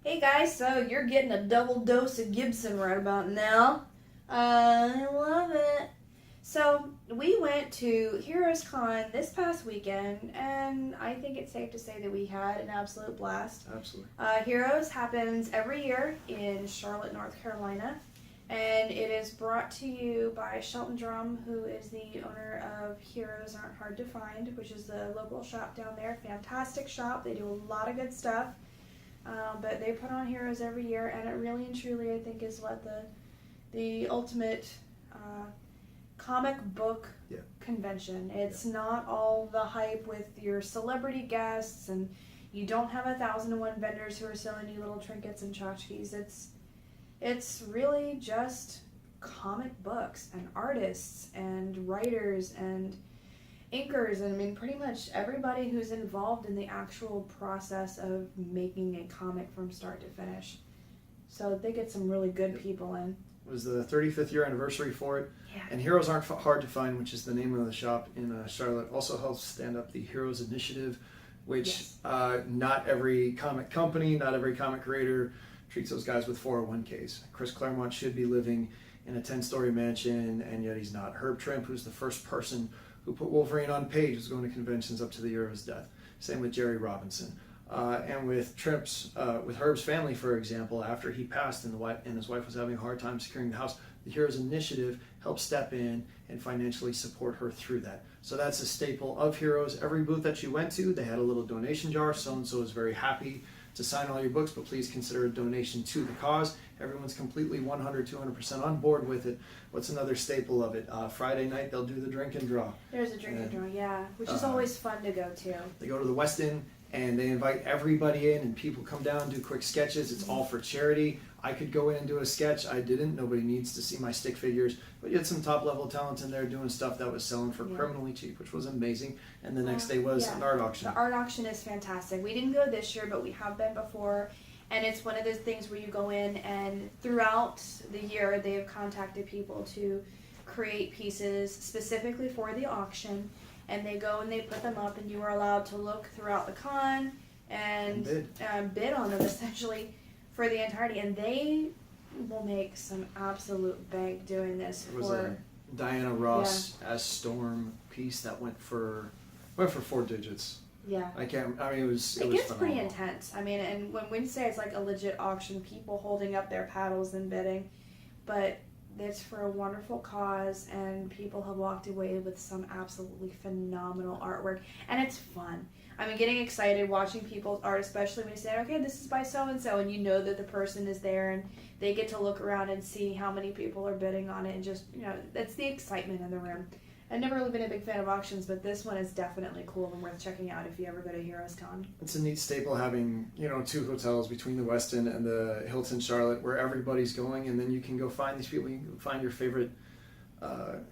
Hey guys, so you're getting a double dose of Gibson right about now. I love it. So we went to Heroes Con this past weekend, and I think it's safe to say that we had an absolute blast. Absolutely. Heroes happens every year in Charlotte, North Carolina, and it is brought to you by Shelton Drum, who is the owner of Heroes Aren't Hard to Find, which is the local shop down there. Fantastic shop. They do a lot of good stuff. But they put on Heroes every year, and it really and truly, I think, is what the ultimate comic book convention. It's not all the hype with your celebrity guests, and you don't have 1,001 vendors who are selling you little trinkets and tchotchkes. It's really just comic books and artists and writers and inkers, and I mean pretty much everybody who's involved in the actual process of making a comic from start to finish. So they get some really good people in. It was the 35th year anniversary for it. Yeah. And Heroes Aren't Hard to Find, which is the name of the shop in Charlotte, also helps stand up the Heroes Initiative, which not every comic company, not every comic creator treats those guys with 401ks. Chris Claremont should be living in a 10-story mansion, and yet he's not. Herb Trimp, who's the first person who put Wolverine on page, was going to conventions up to the year of his death. Same with Jerry Robinson. And with with Herb's family, for example, after he passed and his wife was having a hard time securing the house, the Heroes Initiative helped step in and financially support her through that. So that's a staple of Heroes. Every booth that you went to, they had a little donation jar. So-and-so is very happy to sign all your books, but please consider a donation to the cause. Everyone's completely 100-200% on board with it. What's another staple of it? Friday night, they'll do the drink and draw. There's a drink and draw, yeah, which is always fun to go to. They go to the West End, and they invite everybody in, and people come down and do quick sketches. It's all for charity. I could go in and do a sketch. I didn't. Nobody needs to see my stick figures. But you had some top-level talent in there doing stuff that was selling for criminally cheap, which was amazing. And the next day was an art auction. The art auction is fantastic. We didn't go this year, but we have been before. And it's one of those things where you go in, and throughout the year, they have contacted people to create pieces specifically for the auction. And they go and they put them up, and you are allowed to look throughout the con and bid on them essentially for the entirety. And they will make some absolute bank doing this. There was a Diana Ross as Storm piece that went for 4 digits. Yeah. It gets phenomenal. Pretty intense. I mean, and when we say it's like a legit auction, people holding up their paddles and bidding, but it's for a wonderful cause, and people have walked away with some absolutely phenomenal artwork, and it's fun. I mean, getting excited watching people's art, especially when you say, okay, this is by so-and-so, and you know that the person is there, and they get to look around and see how many people are bidding on it, and just, that's the excitement in the room. I've never really been a big fan of auctions, but this one is definitely cool and worth checking out if you ever go to Heroes Con. It's a neat staple having, 2 hotels between the Westin and the Hilton Charlotte where everybody's going, and then you can go find these people. You can find your favorite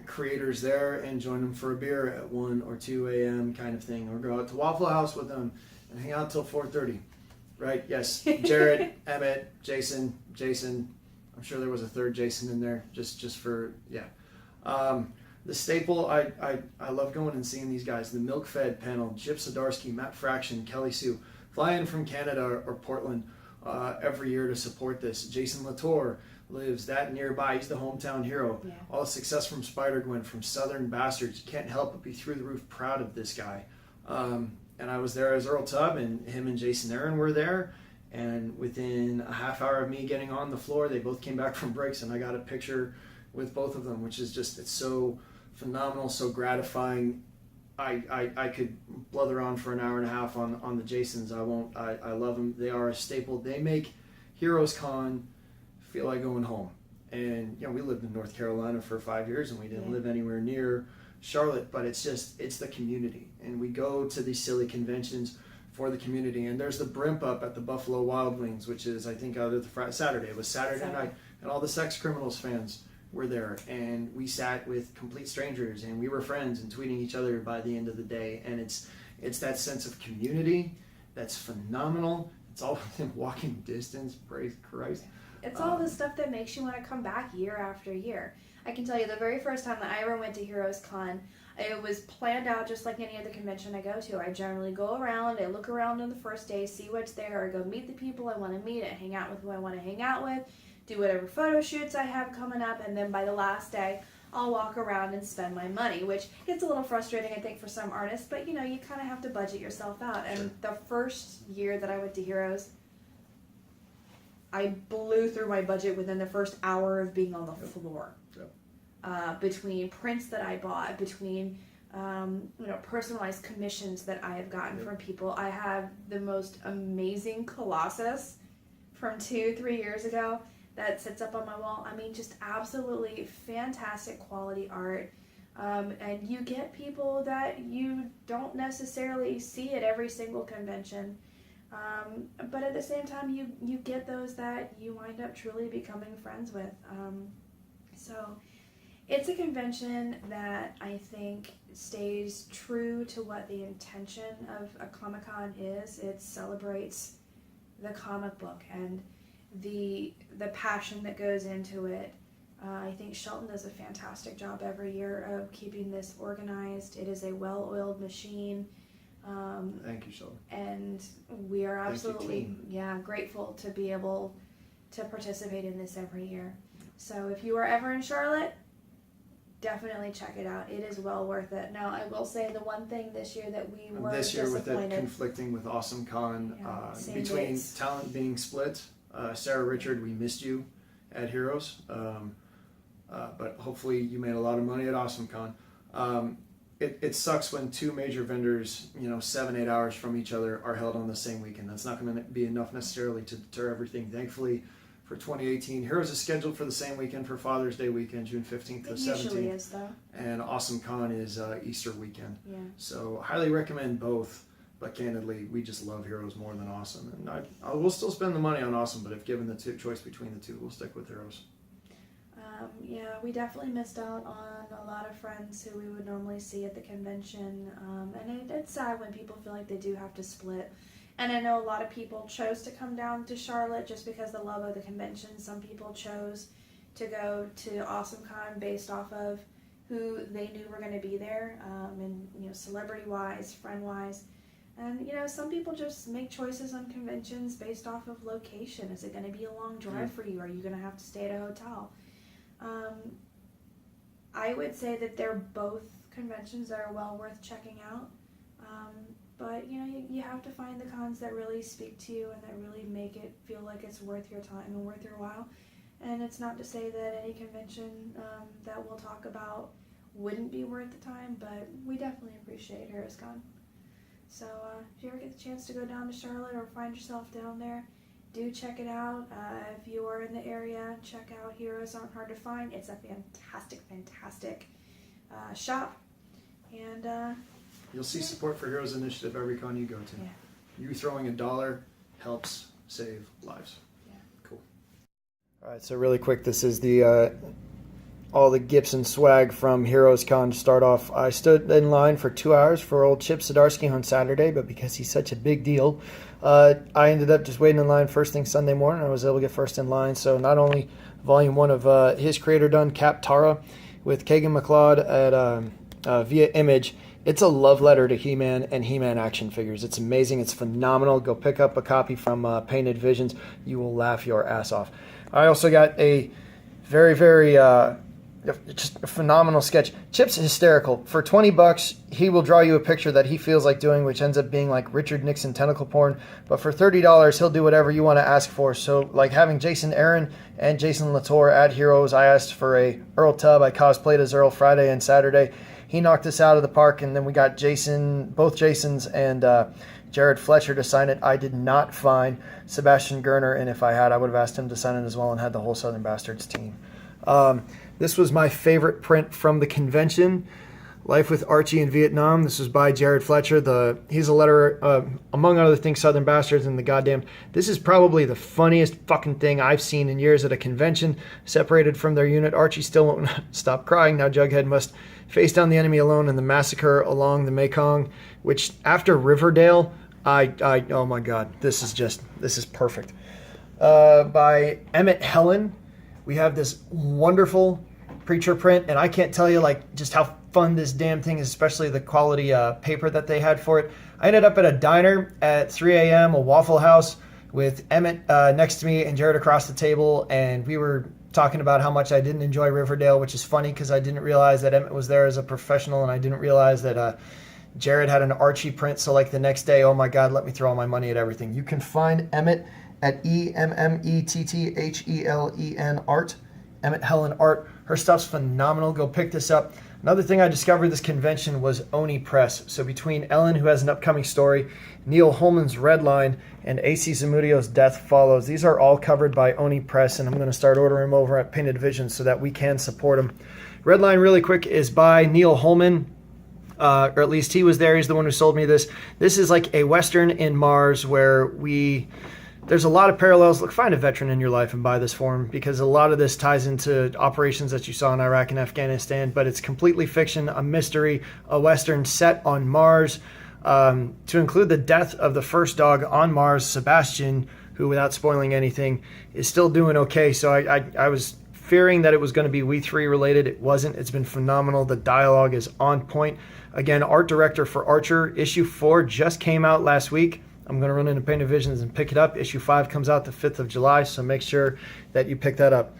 creators there and join them for a beer at 1 or 2 a.m. kind of thing, or go out to Waffle House with them and hang out till 4:30. Right? Yes. Jared, Emmett, Jason. I'm sure there was a third Jason in there just for, the staple, I love going and seeing these guys. The Milk Fed panel, Chip Zdarsky, Matt Fraction, Kelly Sue, fly in from Canada or Portland every year to support this. Jason Latour lives that nearby. He's the hometown hero. Yeah. All the success from Spider-Gwen, from Southern Bastards. You can't help but be through the roof proud of this guy. And I was there as Earl Tubb, and him and Jason Aaron were there. And within a half hour of me getting on the floor, they both came back from breaks, and I got a picture with both of them, which is just, it's so phenomenal, so gratifying. I could blather on for an hour and a half on the Jasons. I won't. I love them. They are a staple. They make Heroes Con feel like going home. And we lived in North Carolina for 5 years, and we didn't live anywhere near Charlotte, but it's the community. And we go to these silly conventions for the community. And there's the Brimp up at the Buffalo Wild Wings, which is, I think, Saturday. It was Saturday night, and all the Sex Criminals fans were there, and we sat with complete strangers, and we were friends and tweeting each other by the end of the day. And it's that sense of community that's phenomenal. It's all within walking distance. Praise Christ. It's all the stuff that makes you want to come back year after year. I can tell you the very first time that I ever went to Heroes Con, it was planned out just like any other convention I go to. I generally go around, I look around on the first day, see what's there, I go meet the people I want to meet, I hang out with who I want to hang out with, do whatever photo shoots I have coming up, and then by the last day, I'll walk around and spend my money, which gets a little frustrating, I think, for some artists, but you know, you kind of have to budget yourself out. And the first year that I went to Heroes, I blew through my budget within the first hour of being on the floor. Between prints that I bought, between personalized commissions that I have gotten from people. I have the most amazing Colossus from 2-3 years ago that sits up on my wall. I mean, just absolutely fantastic quality art. And you get people that you don't necessarily see at every single convention. But at the same time, you get those that you wind up truly becoming friends with. So it's a convention that I think stays true to what the intention of a Comic-Con is. It celebrates the comic book and the passion that goes into it. I think Shelton does a fantastic job every year of keeping this organized. It is a well-oiled machine. Thank you, Shelton. And we are absolutely grateful to be able to participate in this every year. So if you are ever in Charlotte, definitely check it out. It is well worth it. Now, I will say the one thing this year that we were this year disappointed. with it conflicting with Awesome Con, between dates. talent being split. Sarah Richard, we missed you at Heroes, but hopefully you made a lot of money at Awesome Con. It sucks when two major vendors, 7-8 hours from each other, are held on the same weekend. That's not going to be enough necessarily to deter everything. Thankfully, for 2018, Heroes is scheduled for the same weekend for Father's Day weekend, June 15th to 17th. It usually is, though. And Awesome Con is Easter weekend. Yeah. So highly recommend both. But candidly, we just love Heroes more than Awesome. And I will still spend the money on Awesome, but if given the choice between the two, we'll stick with Heroes. We definitely missed out on a lot of friends who we would normally see at the convention. And it's sad when people feel like they do have to split. And I know a lot of people chose to come down to Charlotte just because of the love of the convention. Some people chose to go to Awesome Con based off of who they knew were going to be there, and celebrity-wise, friend-wise. And some people just make choices on conventions based off of location. Is it going to be a long drive for you? Are you going to have to stay at a hotel? I would say that they're both conventions that are well worth checking out. But you have to find the cons that really speak to you and that really make it feel like it's worth your time and worth your while. And it's not to say that any convention that we'll talk about wouldn't be worth the time, but we definitely appreciate HeroesCon. So if you ever get the chance to go down to Charlotte or find yourself down there, do check it out. If you are in the area, check out Heroes Aren't Hard to Find. It's a fantastic shop. And you'll see support for Heroes Initiative every con you go to. Yeah. You throwing $1 helps save lives. Yeah. Cool. All right, so really quick, this is the all the Gibson swag from Heroes Con to start off. I stood in line for 2 hours for old Chip Zdarsky on Saturday, but because he's such a big deal, I ended up just waiting in line first thing Sunday morning. I was able to get first in line. So not only Volume 1 of his creator done, Cap Tara, with Kagan McLeod at via Image. It's a love letter to He-Man and He-Man action figures. It's amazing. It's phenomenal. Go pick up a copy from Painted Visions. You will laugh your ass off. I also got a very just a phenomenal sketch. Chip's hysterical. For $20, he will draw you a picture that he feels like doing, which ends up being like Richard Nixon tentacle porn. But for $30, he'll do whatever you want to ask for. So like having Jason Aaron and Jason Latour at Heroes, I asked for a Earl Tubb. I cosplayed as Earl Friday and Saturday. He knocked us out of the park, and then we got both Jasons and Jared Fletcher to sign it. I did not find Sebastian Gerner, and if I had, I would have asked him to sign it as well and had the whole Southern Bastards team. This was my favorite print from the convention, Life with Archie in Vietnam. This was by Jared Fletcher. He's a letterer, among other things, Southern Bastards and the goddamn. This is probably the funniest fucking thing I've seen in years at a convention. Separated from their unit, Archie still won't stop crying. Now Jughead must face down the enemy alone in the massacre along the Mekong, which after Riverdale, oh my god, this is perfect. By Emmett Helen, we have this wonderful Preacher print, and I can't tell you like just how fun this damn thing is, especially the quality paper that they had for it. I ended up at a diner at 3 a.m., a Waffle House, with Emmett next to me and Jared across the table, and we were talking about how much I didn't enjoy Riverdale, which is funny because I didn't realize that Emmett was there as a professional, and I didn't realize that Jared had an Archie print. So like the next day, oh my God, let me throw all my money at everything. You can find Emmett at EMMETTHELEN Art, Emmett Helen Art. Her stuff's phenomenal. Go pick this up. Another thing I discovered this convention was Oni Press. So between Ellen, who has an upcoming story, Neil Holman's Red Line, and A.C. Zamudio's Death Follows, these are all covered by Oni Press, and I'm going to start ordering them over at Painted Vision so that we can support them. Red Line, really quick, is by Neil Holman, or at least he was there. He's the one who sold me this. This is like a Western in Mars where there's a lot of parallels. Look, find a veteran in your life and buy this for him, because a lot of this ties into operations that you saw in Iraq and Afghanistan, but it's completely fiction, a mystery, a Western set on Mars, to include the death of the first dog on Mars, Sebastian, who, without spoiling anything, is still doing okay. So I was fearing that it was going to be We 3 related. It wasn't. It's been phenomenal. The dialogue is on point. Again, art director for Archer. Issue 4 just came out last week. I'm going to run into Painted Visions and pick it up. Issue 5 comes out the 5th of July, so make sure that you pick that up.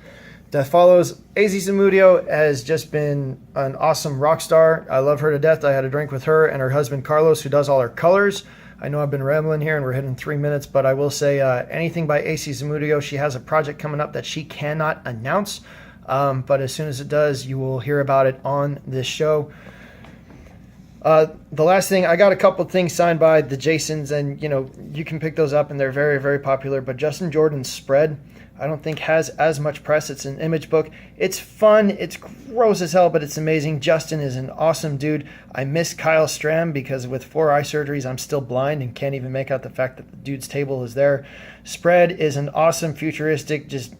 Death Follows. A.Z. Zamudio has just been an awesome rock star. I love her to death. I had a drink with her and her husband, Carlos, who does all her colors. I know I've been rambling here and we're hitting 3 minutes, but I will say anything by A.C. Zamudio. She has a project coming up that she cannot announce, but as soon as it does, you will hear about it on this show. The last thing, I got a couple things signed by the Jasons, and you can pick those up and they're very, very popular, but Justin Jordan's Spread, I don't think has as much press. It's an image book. It's fun. It's gross as hell, but it's amazing. Justin is an awesome dude. I miss Kyle Stram because with 4 eye surgeries, I'm still blind and can't even make out the fact that the dude's table is there. Spread is an awesome, futuristic, just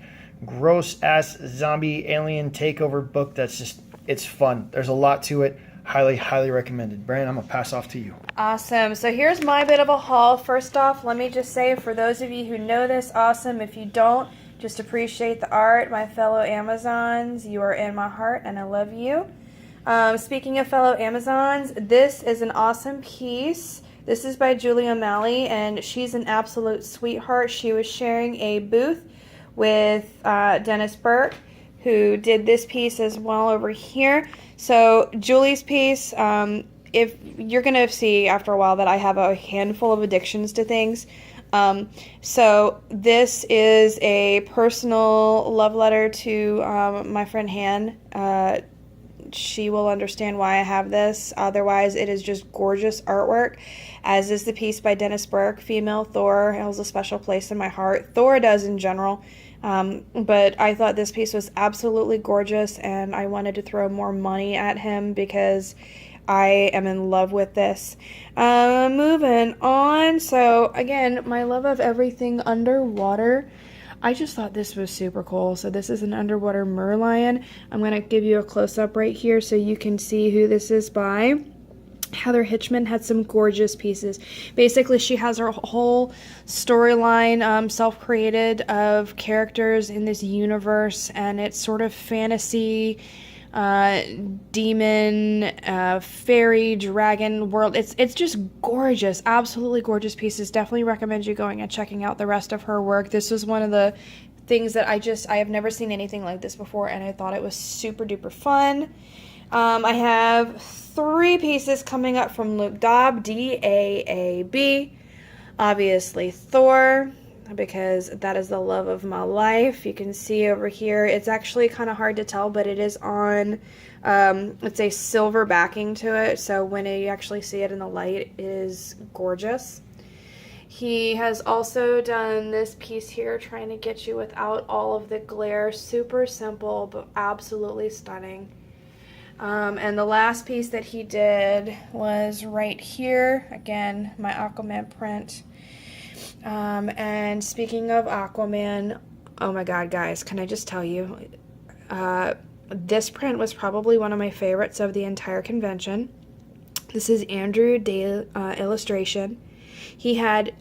gross-ass zombie alien takeover book that's just, it's fun. There's a lot to it. Highly, highly recommended. Brand, I'm going to pass off to you. Awesome. So here's my bit of a haul. First off, let me just say, for those of you who know this, awesome. If you don't, just appreciate the art. My fellow Amazons, you are in my heart, and I love you. Speaking of fellow Amazons, this is an awesome piece. This is by Julie O'Malley, and she's an absolute sweetheart. She was sharing a booth with Dennis Burke, who did this piece as well over here. So Julie's piece, if you're going to see after a while that I have a handful of addictions to things. So this is a personal love letter to my friend Han. She will understand why I have this. Otherwise, it is just gorgeous artwork, as is the piece by Dennis Burke. Female Thor holds a special place in my heart. Thor does in general. But I thought this piece was absolutely gorgeous, and I wanted to throw more money at him because I am in love with this. Moving on. So again, my love of everything underwater. I just thought this was super cool. So this is an underwater merlion. I'm going to give you a close-up right here so you can see who this is by. Heather Hitchman had some gorgeous pieces. Basically, she has her whole storyline self-created of characters in this universe, and it's sort of fantasy, demon, fairy, dragon world. It's just gorgeous, absolutely gorgeous pieces. Definitely recommend you going and checking out the rest of her work. This was one of the things that I have never seen anything like this before, and I thought it was super duper fun. I have 3 pieces coming up from Luke Daub, D-A-A-B. Obviously Thor, because that is the love of my life. You can see over here, it's actually kind of hard to tell, but it is on, it's a silver backing to it, so when you actually see it in the light, it is gorgeous. He has also done this piece here, trying to get you without all of the glare. Super simple, but absolutely stunning. And the last piece that he did was right here. Again, my Aquaman print. And speaking of Aquaman, oh my god, guys, can I just tell you, this print was probably one of my favorites of the entire convention. This is Andrew Day illustration. He had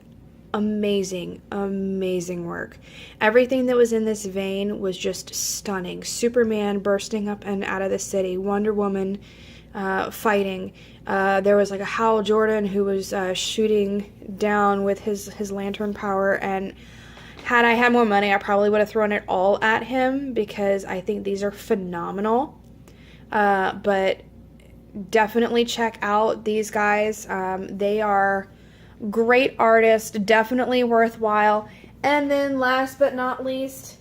amazing, amazing work. Everything that was in this vein was just stunning. Superman bursting up and out of the city, Wonder Woman fighting. There was like a Hal Jordan who was shooting down with his lantern power, and had I had more money, I probably would have thrown it all at him because I think these are phenomenal. But definitely check out these guys. They are great artists, definitely worthwhile. And then last but not least,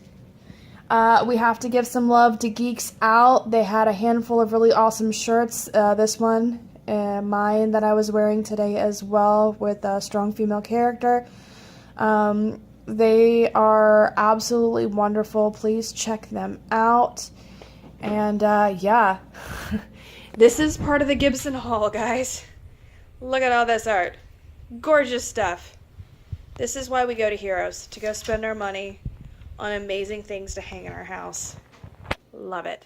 we have to give some love to Geeks Out. They had a handful of really awesome shirts. This one, mine that I was wearing today as well, with a strong female character. They are absolutely wonderful. Please check them out. And yeah, this is part of the Gibson haul, guys. Look at all this art. Gorgeous stuff. This is why we go to Heroes, to go spend our money on amazing things to hang in our house. Love it.